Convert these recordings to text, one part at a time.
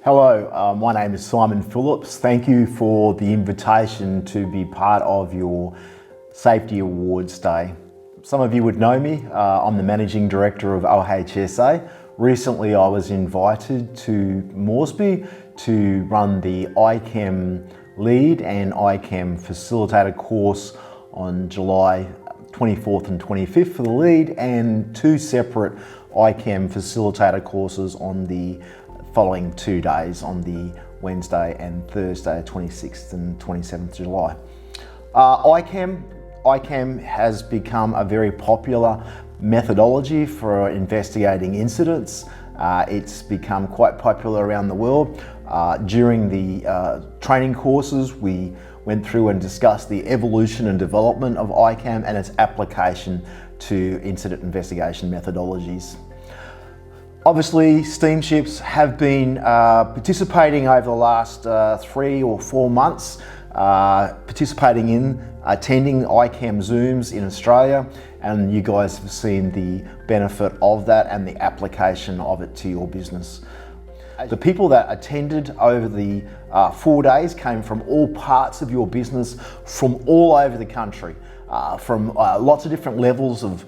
Hello, my name is Simon Phillips. Thank you for the invitation to be part of your Safety Awards Day. Some of you would know me. I'm the Managing Director of OHSA. Recently I was invited to Moresby to run the ICAM Lead and ICAM Facilitator course on July 24th and 25th for the lead, and two separate ICAM Facilitator courses on the following 2 days, on the Wednesday and Thursday, 26th and 27th July. ICAM has become a very popular methodology for investigating incidents. It's become quite popular around the world. During the training courses, we went through and discussed the evolution and development of ICAM and its application to incident investigation methodologies. Obviously, steamships have been participating over the last 3 or 4 months, participating in attending ICAM Zooms in Australia, and you guys have seen the benefit of that and the application of it to your business. The people that attended over the 4 days came from all parts of your business, from all over the country, from lots of different levels of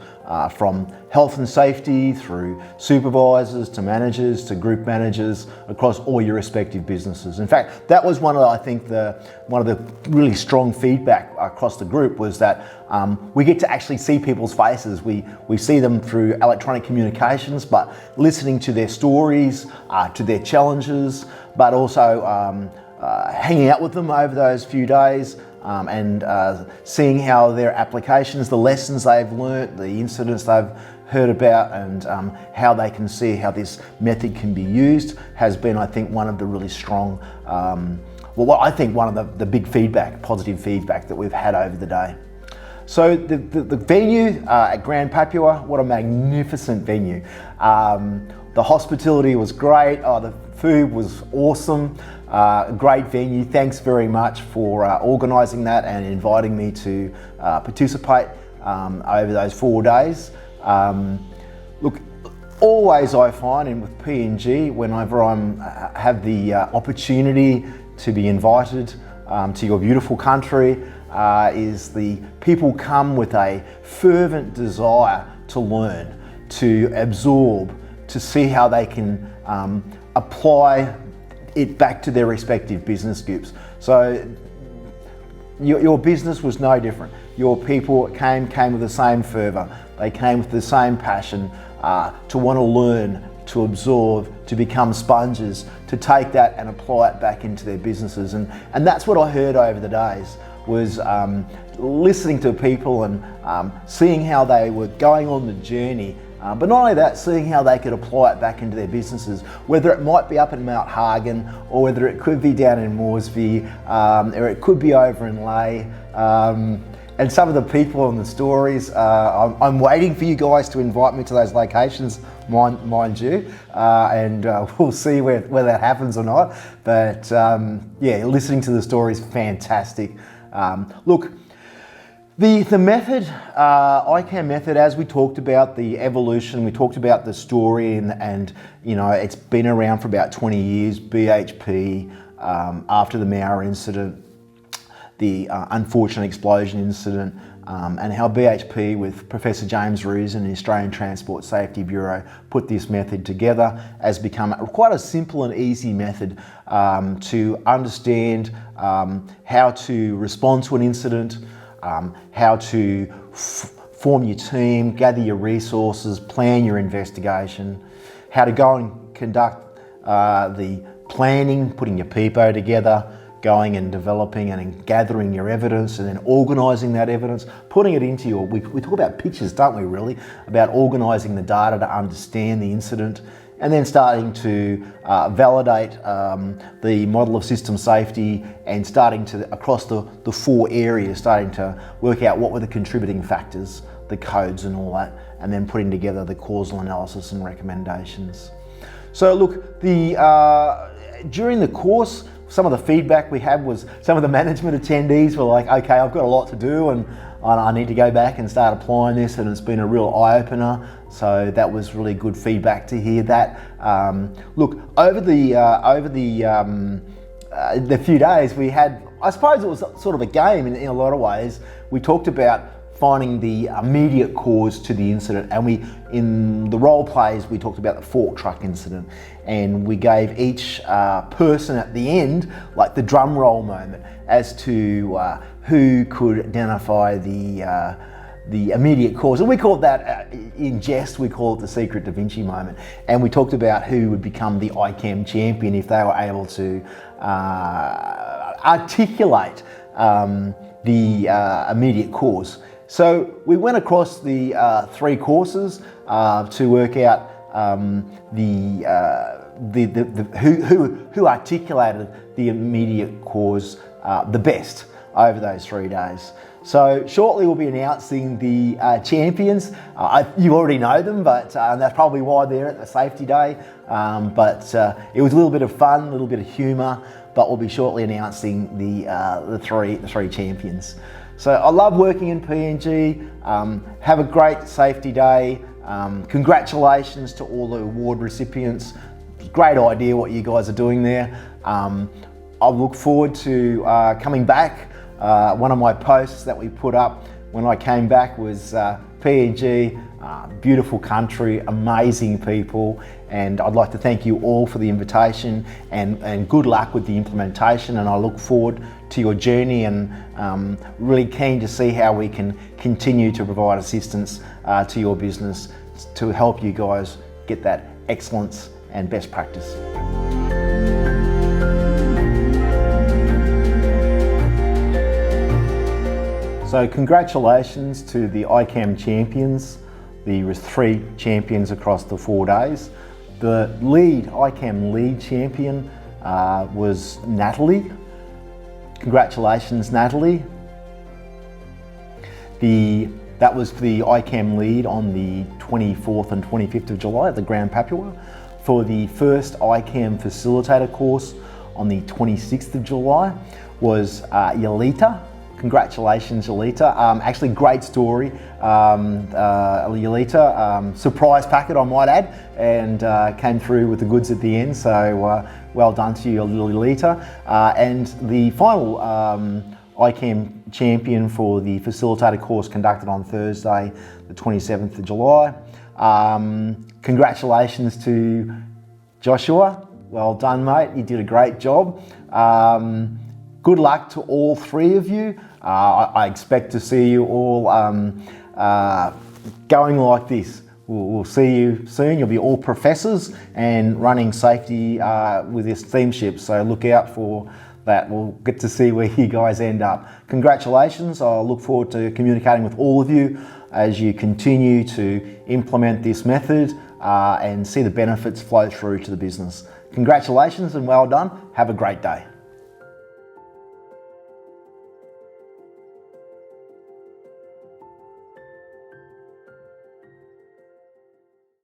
from health and safety through supervisors to managers to group managers across all your respective businesses. In fact, that was one of the really strong feedback across the group, was that we get to actually see people's faces. We see them through electronic communications, but listening to their stories, to their challenges, but also hanging out with them over those few days, and seeing how their applications, the lessons they've learnt, the incidents they've heard about, and how they can see how this method can be used, has been, I think, one of the really strong, I think one of the big feedback, positive feedback that we've had over the day. So the venue at Grand Papua, what a magnificent venue. The hospitality was great, the food was awesome. Great venue. Thanks very much for organising that and inviting me to participate over those 4 days. Look, always I find, and with PNG, whenever I have the opportunity to be invited to your beautiful country, is the people come with a fervent desire to learn, to absorb, to see how they can apply it back to their respective business groups. So your business was no different. Your people came with the same fervour. They came with the same passion to want to learn, to absorb, to become sponges, to take that and apply it back into their businesses. And that's what I heard over the days, was listening to people and seeing how they were going on the journey. But not only that, seeing how they could apply it back into their businesses, whether it might be up in Mount Hagen, or whether it could be down in Moresby, or it could be over in Ley. And some of the people and the stories, I'm waiting for you guys to invite me to those locations, mind you, and we'll see where that happens or not. But yeah, listening to the stories, fantastic. Look, the method, ICAM method, as we talked about the evolution, we talked about the story, and you know, it's been around for about 20 years, BHP, after the Mauer incident, the unfortunate explosion incident, and how BHP with Professor James Rees and the Australian Transport Safety Bureau put this method together, has become quite a simple and easy method to understand how to respond to an incident, how to form your team, gather your resources, plan your investigation, how to go and conduct the planning, putting your PPO together, going and developing and gathering your evidence, and then organising that evidence, putting it into your, we talk about pictures, don't we really, about organising the data to understand the incident, and then starting to validate the model of system safety, and starting to, across the 4 areas, starting to work out what were the contributing factors, the codes and all that, and then putting together the causal analysis and recommendations. So look, during the course, some of the feedback we had was some of the management attendees were like, okay, I've got a lot to do and I need to go back and start applying this, and it's been a real eye-opener. So that was really good feedback to hear that. Look, over the few days we had, I suppose it was sort of a game in a lot of ways. We talked about finding the immediate cause to the incident, and in the role plays we talked about the fork truck incident, and we gave each person at the end like the drum roll moment as to who could identify the immediate cause. And we called that, in jest, we call it the secret Da Vinci moment. And we talked about who would become the ICAM champion if they were able to articulate the immediate cause. So we went across the 3 courses to work out who articulated the immediate cause the best over those 3 days. So shortly we'll be announcing the champions. You already know them, but that's probably why they're at the safety day. But it was a little bit of fun, a little bit of humour, but we'll be shortly announcing the three champions. So I love working in PNG. Have a great safety day. Congratulations to all the award recipients. Great idea what you guys are doing there. I look forward to coming back. One of my posts that we put up when I came back was PNG, beautiful country, amazing people, and I'd like to thank you all for the invitation and good luck with the implementation, and I look forward to your journey and really keen to see how we can continue to provide assistance to your business to help you guys get that excellence and best practice. So congratulations to the ICAM champions. There was 3 champions across the 4 days. The ICAM lead champion was Natalie. Congratulations, Natalie. That was the ICAM lead on the 24th and 25th of July at the Grand Papua. For the first ICAM facilitator course on the 26th of July was Yelita. Congratulations, Yelita. Actually, great story. Yelita, surprise packet, I might add, and came through with the goods at the end. So well done to you, Yelita. And the final ICAM champion for the facilitator course conducted on Thursday, the 27th of July. Congratulations to Joshua. Well done, mate. You did a great job. Good luck to all 3 of you. I expect to see you all going like this. We'll see you soon. You'll be all professors and running safety with this steamship, so look out for that. We'll get to see where you guys end up. Congratulations. I look forward to communicating with all of you as you continue to implement this method and see the benefits flow through to the business. Congratulations and well done. Have a great day.